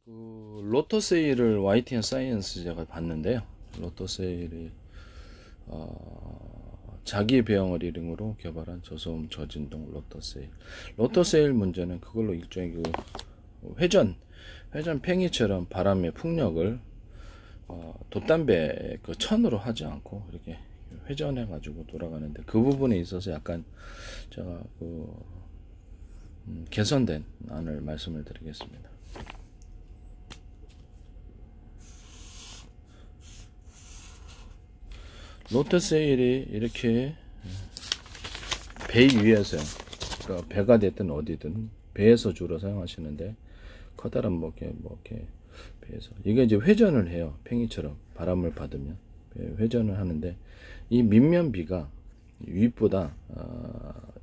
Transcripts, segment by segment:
로터세일을 YTN 사이언스 제가 봤는데요. 로터세일이 자기 배영을 이름으로 개발한 저소음 저진동 로터세일. 로터세일 문제는 그걸로 일종의 그 회전 팽이처럼 바람의 풍력을 돛담배 그 천으로 하지 않고 이렇게 회전해 가지고 돌아가는데, 그 부분에 있어서 약간 제가 개선된 안을 말씀을 드리겠습니다. 로터세일이 이렇게 배 위에서, 그러니까 배가 됐든 어디든 배에서 주로 사용하시는데, 커다란 이렇게 배에서 이게 이제 회전을 해요. 팽이처럼 바람을 받으면 회전을 하는데, 이 밑면비가 윗보다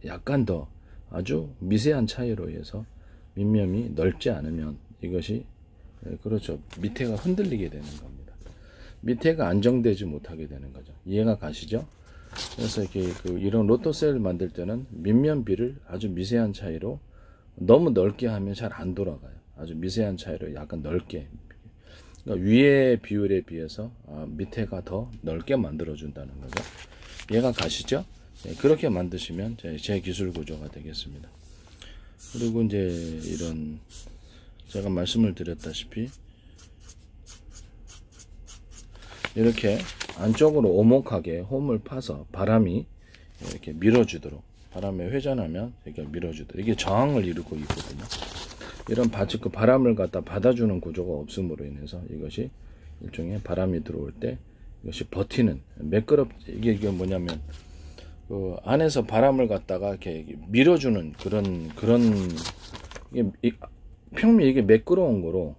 약간 더 아주 미세한 차이로 해서 밑면이 넓지 않으면 이것이, 그렇죠, 밑에가 흔들리게 되는 겁니다. 밑에가 안정되지 못하게 되는 거죠. 이해가 가시죠? 그래서 이렇게 이런 로터셀을 만들 때는 밑면비를 아주 미세한 차이로, 너무 넓게 하면 잘 안 돌아가요. 아주 미세한 차이로 약간 넓게, 그러니까 위의 비율에 비해서 밑에가 더 넓게 만들어 준다는 거죠. 이해가 가시죠? 네, 그렇게 만드시면 제 기술 구조가 되겠습니다. 그리고 이제 이런, 제가 말씀을 드렸다시피 이렇게 안쪽으로 오목하게 홈을 파서 바람이 이렇게 밀어주도록, 바람에 회전하면 이렇게 밀어주도록, 이게 저항을 이루고 있거든요. 이런 바람을 갖다 받아주는 구조가 없음으로 인해서 이것이 일종의 바람이 들어올 때 이것이 버티는, 이게 뭐냐면 그 안에서 바람을 갖다가 이렇게 밀어주는 그런 평면 이게 매끄러운 거로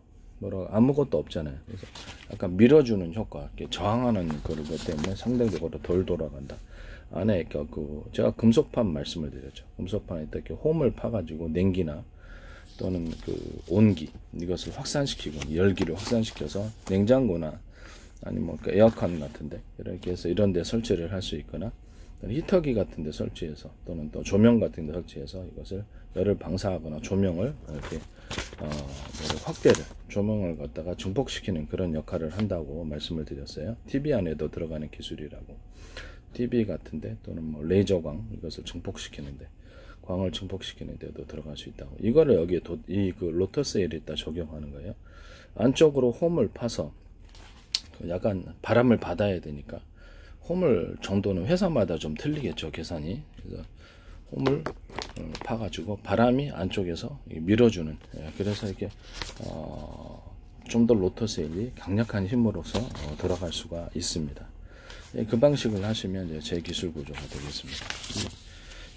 아무것도 없잖아요. 그래서 약간 밀어주는 효과, 이렇게 저항하는 그런 것 때문에 상대적으로 덜 돌아간다. 안에 제가 금속판 말씀을 드렸죠. 금속판에 이렇게 홈을 파가지고 냉기나 또는 온기, 이것을 확산시키고 열기를 확산시켜서 냉장고나 아니면 에어컨 같은데 이렇게 해서 이런 데 설치를 할 수 있거나, 히터기 같은 데 설치해서, 또는 또 조명 같은 데 설치해서 이것을 열을 방사하거나 조명을 이렇게 확대를, 조명을 갖다가 증폭시키는 그런 역할을 한다고 말씀을 드렸어요. TV 안에도 들어가는 기술이라고. TV 같은데 또는 레이저광, 이것을 증폭시키는데, 광을 증폭시키는 데도 들어갈 수 있다고. 이거를 여기에 로터세일에다 적용하는 거예요. 안쪽으로 홈을 파서 약간 바람을 받아야 되니까 홈을 정도는 회사마다 좀 틀리겠죠, 계산이. 그래서 홈을 파가지고 바람이 안쪽에서 밀어주는, 그래서 이렇게 좀 더 로터세일이 강력한 힘으로서 들어갈 수가 있습니다. 그 방식을 하시면 이제 제 기술 구조가 되겠습니다.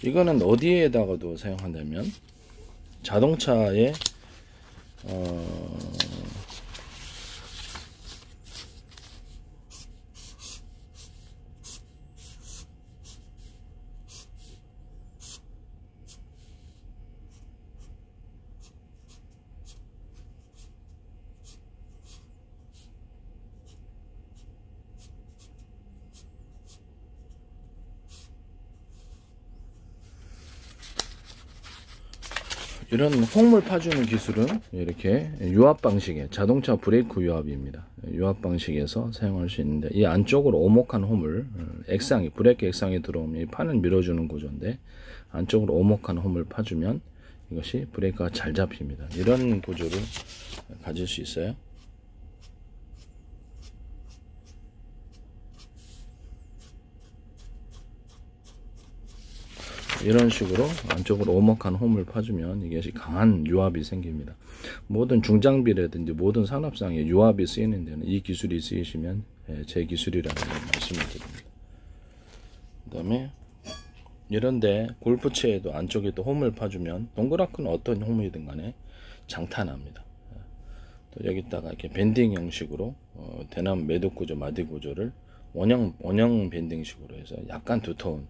이거는 어디에다가도 사용한다면 자동차에 이런 홈을 파주는 기술은 이렇게 유압 방식의 자동차 브레이크 유압입니다. 유압 방식에서 사용할 수 있는데, 이 안쪽으로 오목한 홈을 브레이크 액상이 들어오면 이 판을 밀어주는 구조인데, 안쪽으로 오목한 홈을 파주면 이것이 브레이크가 잘 잡힙니다. 이런 구조를 가질 수 있어요. 이런 식으로 안쪽으로 오목한 홈을 파주면 이것이 강한 유압이 생깁니다. 모든 중장비라든지 모든 산업상에 유압이 쓰이는 데는 이 기술이 쓰이시면 제 기술이라는 걸 말씀을 드립니다. 그 다음에 이런데 골프채에도 안쪽에 또 홈을 파주면 동그랗건 어떤 홈이든 간에 장탄합니다. 또 여기다가 이렇게 밴딩 형식으로 대나무 매듭 구조, 마디 구조를 원형 밴딩식으로 해서 약간 두터운,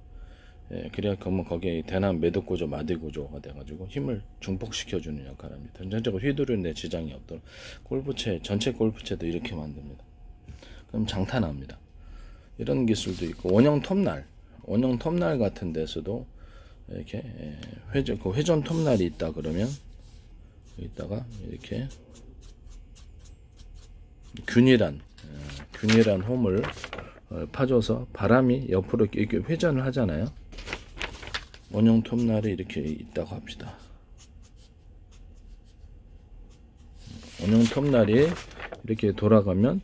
그래야 거기에 대나무 매듭 구조, 마디 구조가 돼가지고 힘을 증폭시켜주는 역할을 합니다. 전체적으로 휘두르는 데 지장이 없도록 전체 골프채도 이렇게 만듭니다. 그럼 장탄합니다. 이런 기술도 있고, 원형 톱날 같은 데서도 이렇게 회전 톱날이 있다 그러면 여기다가 이렇게 균일한 홈을 파줘서 바람이 옆으로 이렇게 회전을 하잖아요. 원형 톱날이 이렇게 있다고 합시다. 원형 톱날이 이렇게 돌아가면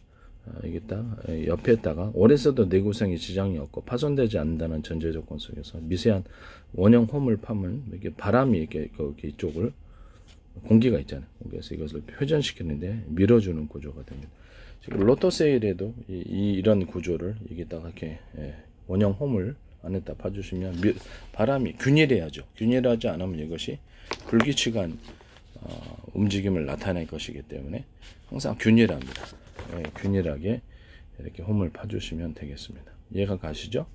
이게 딱 옆에다가 오래 써도 내구성에 지장이 없고 파손되지 않는다는 전제 조건 속에서 미세한 원형 홈을 파면 이렇게 바람이 이렇게 거기 이쪽을 공기가 있잖아요. 그래서 이것을 회전시키는데 밀어주는 구조가 됩니다. 지금 로또 세일에도 이런 구조를 여기다가 이렇게 원형 홈을 안에다 파주시면 바람이 균일해야죠. 균일하지 않으면 이것이 불규칙한 움직임을 나타낼 것이기 때문에 항상 균일합니다. 균일하게 이렇게 홈을 파주시면 되겠습니다. 이해가 가시죠?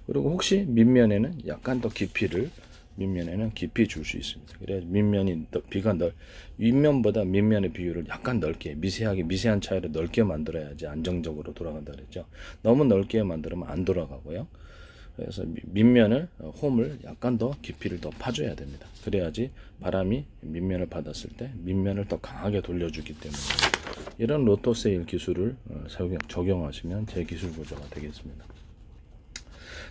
그리고 혹시 밑면에는 약간 더 깊이를 깊이 줄 수 있습니다. 그래야 밑면이 윗면보다 밑면의 비율을 약간 넓게 미세한 차이를 넓게 만들어야지 안정적으로 돌아간다 그랬죠. 너무 넓게 만들면 안 돌아가고요. 그래서 밑면을 홈을 약간 더 깊이를 더 파줘야 됩니다. 그래야지 바람이 밑면을 받았을 때 밑면을 더 강하게 돌려주기 때문에 이런 로또 세일 기술을 적용하시면 제 기술 구조가 되겠습니다.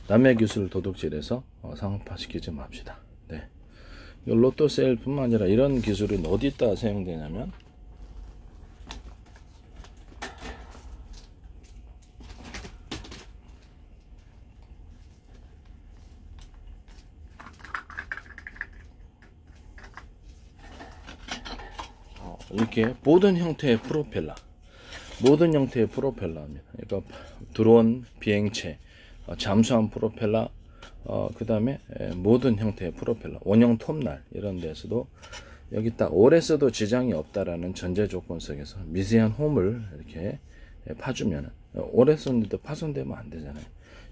남의 기술을 도둑질해서 상업화시키지 맙시다. 네. 로또 세일 뿐만 아니라 이런 기술은 어디다 사용되냐면 이렇게 모든 형태의 프로펠러입니다. 그러니까 드론, 비행체, 잠수함 프로펠러, 그 다음에 모든 형태의 프로펠러, 원형 톱날 이런 데서도 여기 딱 오래 써도 지장이 없다라는 전제 조건 속에서 미세한 홈을 이렇게 파주면 오래 썼는데도 파손되면 안 되잖아요.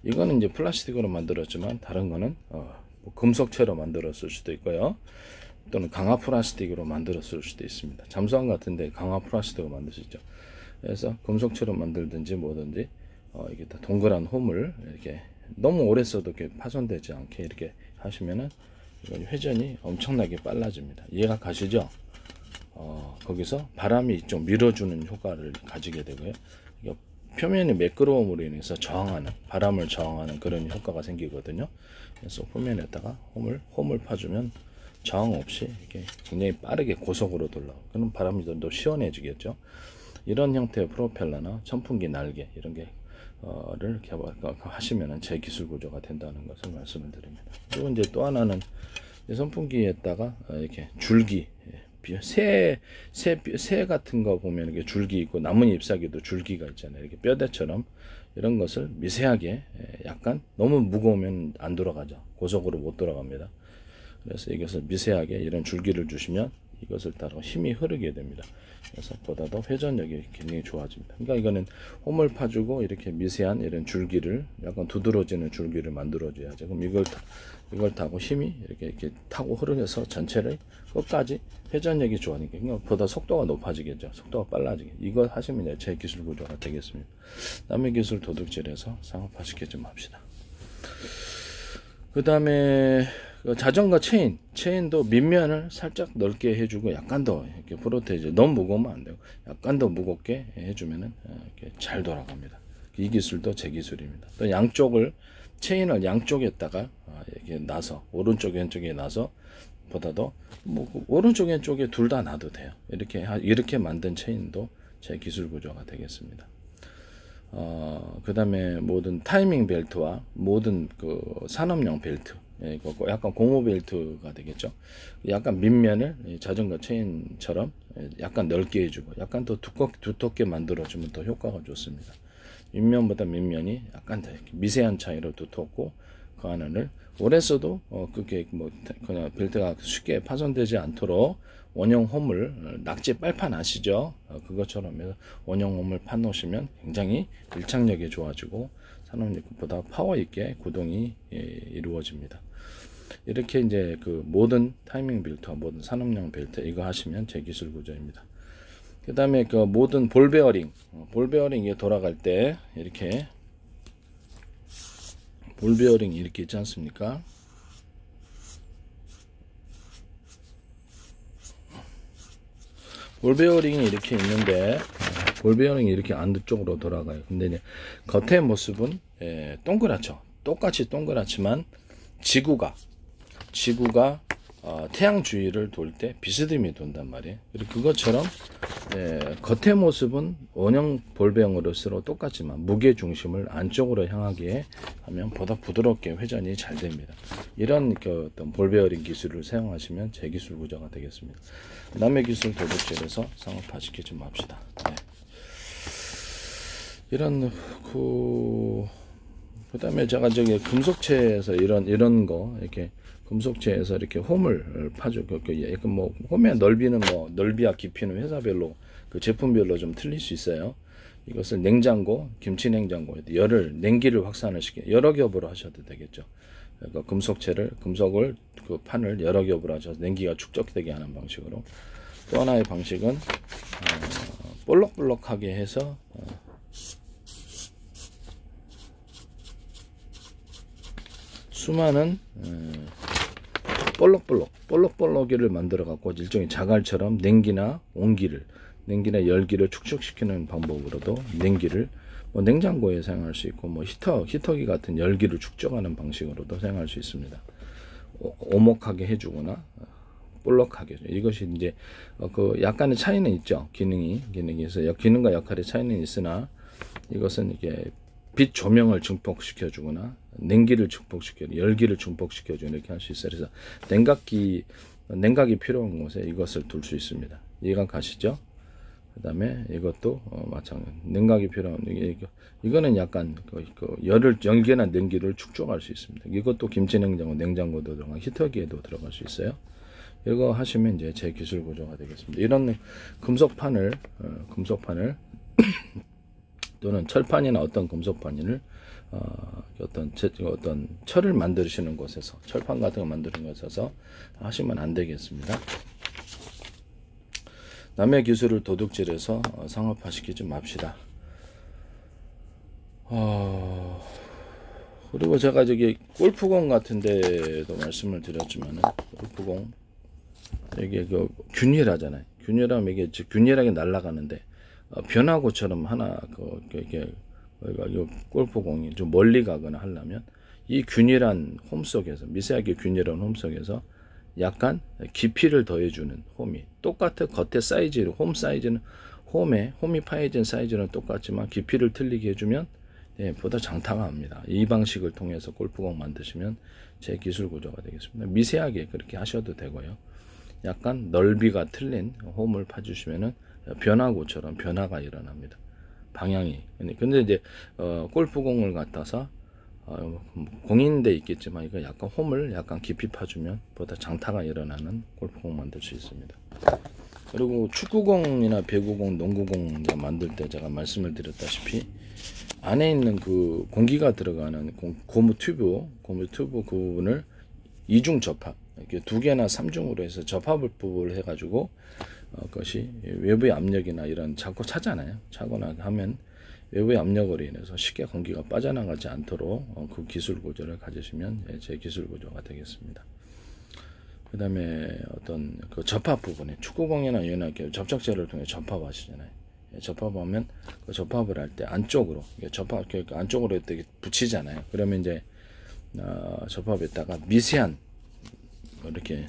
이거는 이제 플라스틱으로 만들었지만 다른 거는 금속체로 만들었을 수도 있고요. 또는 강화 플라스틱으로 만들었을 수도 있습니다. 잠수함 같은데 강화 플라스틱으로 만들 수 있죠. 그래서 금속체로 만들든지 뭐든지 이게 다 동그란 홈을 이렇게 너무 오래 써도 이렇게 파손되지 않게 이렇게 하시면은 회전이 엄청나게 빨라집니다. 이해가 가시죠? 거기서 바람이 좀 밀어주는 효과를 가지게 되고요. 표면이 매끄러움으로 인해서 바람을 저항하는 그런 효과가 생기거든요. 그래서 표면에다가 홈을 파주면 저항 없이 이렇게 굉장히 빠르게 고속으로 돌아오고 그럼 바람이 더 시원해지겠죠. 이런 형태의 프로펠러나 선풍기 날개 이런 게를 하시면은 제 기술 구조가 된다는 것을 말씀을 드립니다. 그리고 이제 또 하나는 선풍기에다가 이렇게 줄기 새 같은 거 보면 이렇게 줄기 있고 나뭇잎 잎사귀도 줄기가 있잖아요. 이렇게 뼈대처럼 이런 것을 미세하게 약간 너무 무거우면 안 돌아가죠. 고속으로 못 돌아갑니다. 그래서 이것을 미세하게 이런 줄기를 주시면 이것을 따라 힘이 흐르게 됩니다. 그래서 보다 더 회전력이 굉장히 좋아집니다. 그러니까 이거는 홈을 파주고 이렇게 미세한 이런 줄기를 약간 두드러지는 줄기를 만들어줘야죠. 그럼 이걸 타고 힘이 이렇게 타고 흐르면서 전체를 끝까지 회전력이 좋으니까 보다 속도가 높아지겠죠. 속도가 빨라지게. 이거 하시면 이제 제 기술 구조가 되겠습니다. 남의 기술 도둑질해서 상업화시키지 맙시다. 그 다음에 자전거 체인도 밑면을 살짝 넓게 해주고 약간 더 이렇게 프로테이즈 너무 무거우면 안 되고 약간 더 무겁게 해주면은 이렇게 잘 돌아갑니다. 이 기술도 제 기술입니다. 또 체인을 양쪽에다가 이렇게 놔서 오른쪽 왼쪽에 놔서 보다도 오른쪽 왼쪽에 둘 다 놔도 돼요. 이렇게 만든 체인도 제 기술 구조가 되겠습니다. 그 다음에 모든 타이밍 벨트와 모든 그 산업용 벨트, 약간 고무 벨트가 되겠죠. 약간 밑면을 자전거 체인처럼 약간 넓게 해주고 약간 더 두텁게 만들어주면 더 효과가 좋습니다. 윗면보다 밑면이 약간 더 미세한 차이로 두텁고 그 안을 오래 써도 그게 그냥 벨트가 쉽게 파손되지 않도록 원형 홈을 낙지 빨판 아시죠? 그것처럼 해서 원형 홈을 파 놓으시면 굉장히 밀착력이 좋아지고 산업용보다 파워 있게 구동이 이루어집니다. 이렇게 이제 그 모든 타이밍 벨트와 모든 산업용 벨트 이거 하시면 제 기술 구조입니다. 그 다음에 그 모든 볼 베어링이 돌아갈 때 이렇게 볼 베어링이 이렇게 있지 않습니까? 볼 베어링이 이렇게 있는데 볼 베어링이 이렇게 안쪽으로 돌아가요. 근데 이제 겉의 모습은 동그랗죠. 똑같이 동그랗지만 지구가 태양 주위를 돌 때 비스듬히 돈단 말이에요. 그리고 그것처럼 겉의 모습은 원형 볼베어링으로 똑같지만 무게 중심을 안쪽으로 향하게 하면 보다 부드럽게 회전이 잘 됩니다. 이런 어떤 볼베어링 기술을 사용하시면 제 기술 구조가 되겠습니다. 남의 기술 도둑질해서 상업화시키지 맙시다. 네. 이런 그다음에 제가 저기 금속체에서 이런 거 이렇게 금속체에서 이렇게 홈을 파죠. 약간 뭐 홈의 넓이는 뭐 넓이와 깊이는 회사별로 그 제품별로 좀 틀릴 수 있어요. 이것을 냉장고, 김치 냉장고, 냉기를 확산을 시켜 여러 겹으로 하셔도 되겠죠. 그러니까 금속을 그 판을 여러 겹으로 하셔서 냉기가 축적되게 하는 방식으로. 또 하나의 방식은 볼록볼록하게 해서 수많은 볼록볼록이를 만들어 갖고 일종의 자갈처럼 냉기나 열기를 축적시키는 방법으로도 냉기를 뭐 냉장고에 사용할 수 있고 뭐 히터기 같은 열기를 축적하는 방식으로도 사용할 수 있습니다. 오목하게 해주거나 볼록하게. 이것이 이제 그 약간의 차이는 있죠. 기능에서 기능과 역할의 차이는 있으나 이것은 이게 빛 조명을 증폭시켜 주거나 냉기를 증폭시켜 열기를 증폭시켜 주는 이렇게 할 수 있어요. 그래서 냉각이 필요한 곳에 이것을 둘 수 있습니다. 이해가 가시죠? 그다음에 이것도 마찬가지. 냉각이 필요한 이거는 약간 열기나 냉기를 축적할 수 있습니다. 이것도 김치 냉장고도 들어가 히터기에도 들어갈 수 있어요. 이거 하시면 이제 제 기술 구조가 되겠습니다. 이런 금속판을 또는 철판이나 어떤 금속판을 어떤 철을 만드시는 곳에서 철판 같은 거 만드는 곳에서 하시면 안 되겠습니다. 남의 기술을 도둑질해서 상업화시키지 맙시다. 그리고 제가 저기 골프공 같은 데도 말씀을 드렸지만은 골프공 이게 그 균일하잖아요. 균일하면 이게 균일하게 날아가는데 변화구처럼 하나 이게 골프공이 좀 멀리 가거나 하려면 이 균일한 홈 속에서 미세하게 균일한 홈 속에서 약간 깊이를 더해주는 홈이 똑같아. 겉에 사이즈로 홈 사이즈는 홈이 파여진 사이즈는 똑같지만 깊이를 틀리게 해주면 보다 장타가 합니다. 이 방식을 통해서 골프공 만드시면 제 기술 구조가 되겠습니다. 미세하게 그렇게 하셔도 되고요. 약간 넓이가 틀린 홈을 파주시면은 변화구처럼 변화가 일어납니다. 방향이. 근데 이제 골프공을 갖다서 공인데 있겠지만 이거 약간 홈을 약간 깊이 파주면 보다 장타가 일어나는 골프공 만들 수 있습니다. 그리고 축구공이나 배구공, 농구공 만들 때 제가 말씀을 드렸다시피 안에 있는 그 공기가 들어가는 고무 튜브 그 부분을 이중 접합, 이렇게 2개나 3중으로 해서 접합을 해가지고 그것이 외부의 압력이나 이런 자꾸 차거나 하면 외부의 압력으로 인해서 쉽게 공기가 빠져나가지 않도록 그 기술 구조를 가지시면 제 기술 구조가 되겠습니다. 그 다음에 어떤 그 접합 부분에 축구공이나 이렇게 접착제를 통해 접합하시잖아요. 접합하면 그 접합을 할 때 안쪽으로 안쪽으로 이렇게 붙이잖아요. 그러면 이제 접합에다가 미세한 이렇게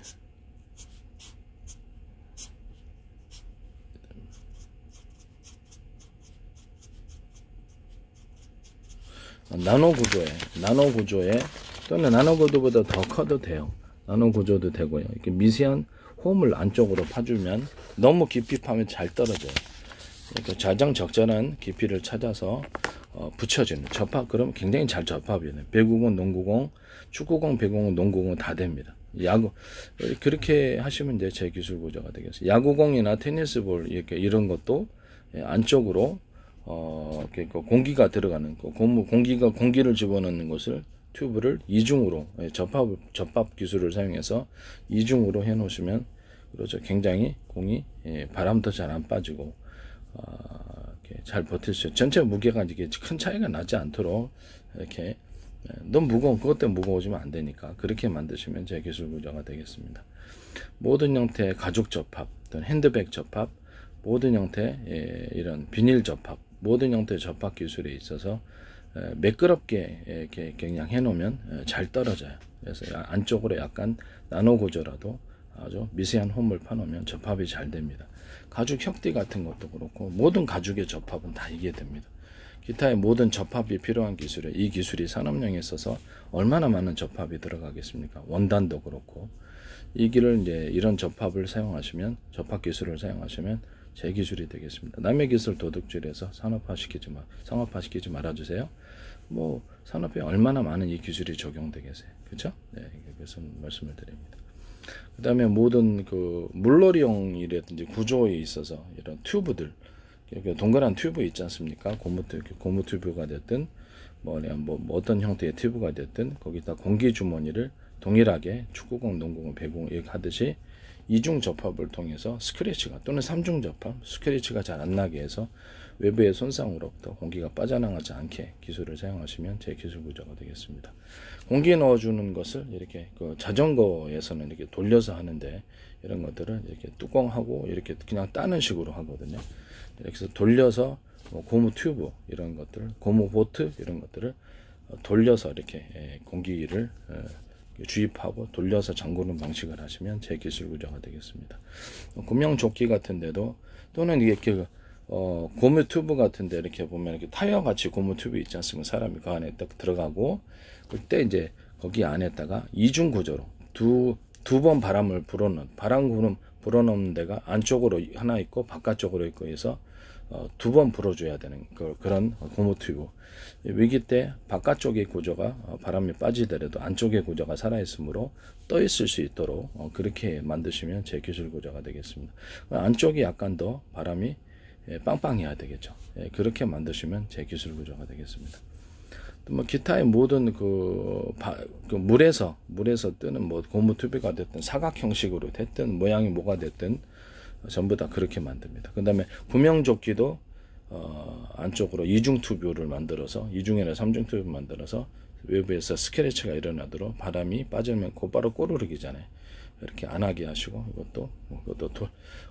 나노 구조에 또는 나노 구조보다 더 커도 돼요. 나노 구조도 되고요. 이렇게 미세한 홈을 안쪽으로 파주면 너무 깊이 파면 잘 떨어져요. 그러니까 적절한 깊이를 찾아서 붙여주는 접합. 그럼 굉장히 잘 접합이 돼요. 배구공, 농구공, 축구공, 배구공, 농구공 다 됩니다. 야구 그렇게 하시면 이제 제 기술 구조가 되겠어요. 야구공이나 테니스볼 이런 것도 안쪽으로 공기가 들어가는 공기를 집어넣는 것을 튜브를 이중으로 접합 기술을 사용해서 이중으로 해 놓으시면 그렇죠. 굉장히 공이 바람도 잘 안 빠지고 이렇게 잘 버틸 수 있어요. 전체 무게가 이게 큰 차이가 나지 않도록 이렇게 너무 무거운 그것 때문에 무거워지면 안 되니까 그렇게 만드시면 제 기술 구조가 되겠습니다. 모든 형태의 가죽 접합, 또는 핸드백 접합, 모든 형태의 이런 비닐 접합, 모든 형태의 접합 기술에 있어서 매끄럽게 이렇게 그냥 해놓으면 잘 떨어져요. 그래서 안쪽으로 약간 나노 구조라도 아주 미세한 홈을 파놓으면 접합이 잘 됩니다. 가죽 협디 같은 것도 그렇고 모든 가죽의 접합은 다 이게 됩니다. 기타의 모든 접합이 필요한 기술에 이 기술이 산업용에 있어서 얼마나 많은 접합이 들어가겠습니까? 원단도 그렇고 이 길을 이제 이런 접합을 사용하시면 접합 기술을 사용하시면 제 기술이 되겠습니다. 남의 기술 도둑질해서 상업화시키지 말아주세요. 뭐 산업에 얼마나 많은 이 기술이 적용되겠어요, 그렇죠? 네, 그래서 말씀을 드립니다. 그 다음에 모든 그 물놀이용이라든지 구조에 있어서 이런 튜브들, 동그란 튜브 있지 않습니까? 고무 튜브가 됐든 뭐 어떤 형태의 튜브가 됐든 거기다 공기 주머니를 동일하게 축구공, 농구공, 배구공 이렇게 하듯이 이중 접합을 통해서 스크래치가 또는 삼중 접합, 스크래치가 잘 안 나게 해서 외부의 손상으로부터 공기가 빠져나가지 않게 기술을 사용하시면 제 기술 구조가 되겠습니다. 공기 넣어주는 것을 이렇게 그 자전거에서는 이렇게 돌려서 하는데 이런 것들을 이렇게 뚜껑하고 이렇게 그냥 따는 식으로 하거든요. 이렇게 해서 돌려서 고무 튜브 이런 것들, 고무 보트 이런 것들을 돌려서 이렇게 공기를 주입하고 돌려서 잠그는 방식을 하시면 제 기술 구조가 되겠습니다. 구명조끼 같은데도 또는 이게 고무 튜브 같은데 이렇게 보면 이렇게 타이어 같이 고무 튜브 있지 않습니까? 사람이 그 안에 딱 들어가고 그때 이제 거기 안에다가 이중 구조로 두 번 바람을 불어넣는 데가 안쪽으로 하나 있고 바깥쪽으로 있고 해서 두 번 불어줘야 되는 그런 고무 튜브. 위기 때 바깥쪽의 구조가 바람이 빠지더라도 안쪽의 구조가 살아있으므로 떠 있을 수 있도록 그렇게 만드시면 제 기술 구조가 되겠습니다. 안쪽이 약간 더 바람이 빵빵해야 되겠죠. 그렇게 만드시면 제 기술 구조가 되겠습니다. 또 뭐 기타의 모든 물에서 뜨는 뭐 고무 튜브가 됐든 사각 형식으로 됐든 모양이 뭐가 됐든 전부 다 그렇게 만듭니다. 그 다음에 구명조끼도 안쪽으로 이중 튜브를 만들어서 이중이나 삼중 튜브를 만들어서 외부에서 스크래치가 일어나도록 바람이 빠지면 곧바로 꼬르륵이잖아요. 이렇게 안 하게 하시고 이것도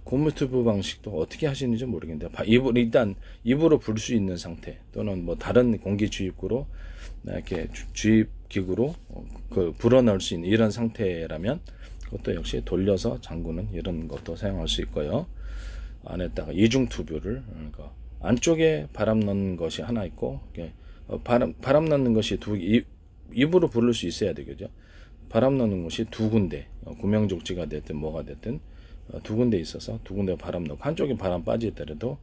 고무 튜브 방식도 어떻게 하시는지 모르겠는데 일단 입으로 불 수 있는 상태 또는 뭐 다른 공기 주입구로 이렇게 주입 기구로 불어넣을 수 있는 이런 상태라면 그것도 역시 돌려서 잠그는 이런 것도 사용할 수 있고요. 안에다가 이중 튜브를 그러니까 안쪽에 바람 넣는 것이 하나 있고 바람 넣는 것이 입으로 부를 수 있어야 되겠죠. 바람 넣는 곳이 두 군데, 구명조끼가 됐든 뭐가 됐든 두 군데 있어서 두 군데 바람 넣고 한쪽에 바람 빠지더라도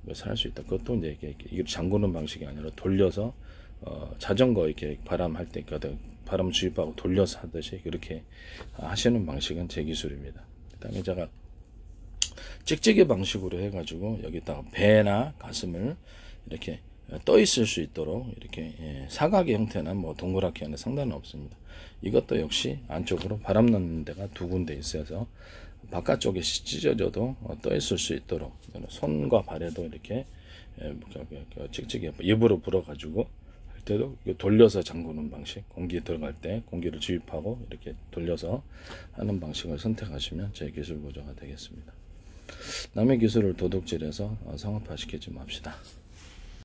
이것을 할 수 있다. 그것도 이제 이게 잠그는 방식이 아니라 돌려서 자전거 이렇게 바람 할 때 바람 주입하고 돌려서 하듯이 그렇게 하시는 방식은 제 기술입니다. 그다음에 제가 찍찍이 방식으로 해가지고 여기다가 배나 가슴을 이렇게 떠 있을 수 있도록 이렇게 사각의 형태나 뭐 동그랗게 하는 상관은 없습니다. 이것도 역시 안쪽으로 바람 넣는 데가 두 군데 있어서 바깥쪽에 찢어져도 떠 있을 수 있도록 손과 발에도 이렇게 찍찍이 입으로 불어가지고 할 때도 돌려서 잠그는 방식, 공기 들어갈 때 공기를 주입하고 이렇게 돌려서 하는 방식을 선택하시면 제 기술 구조가 되겠습니다. 남의 기술을 도둑질해서 상업화시키지 맙시다.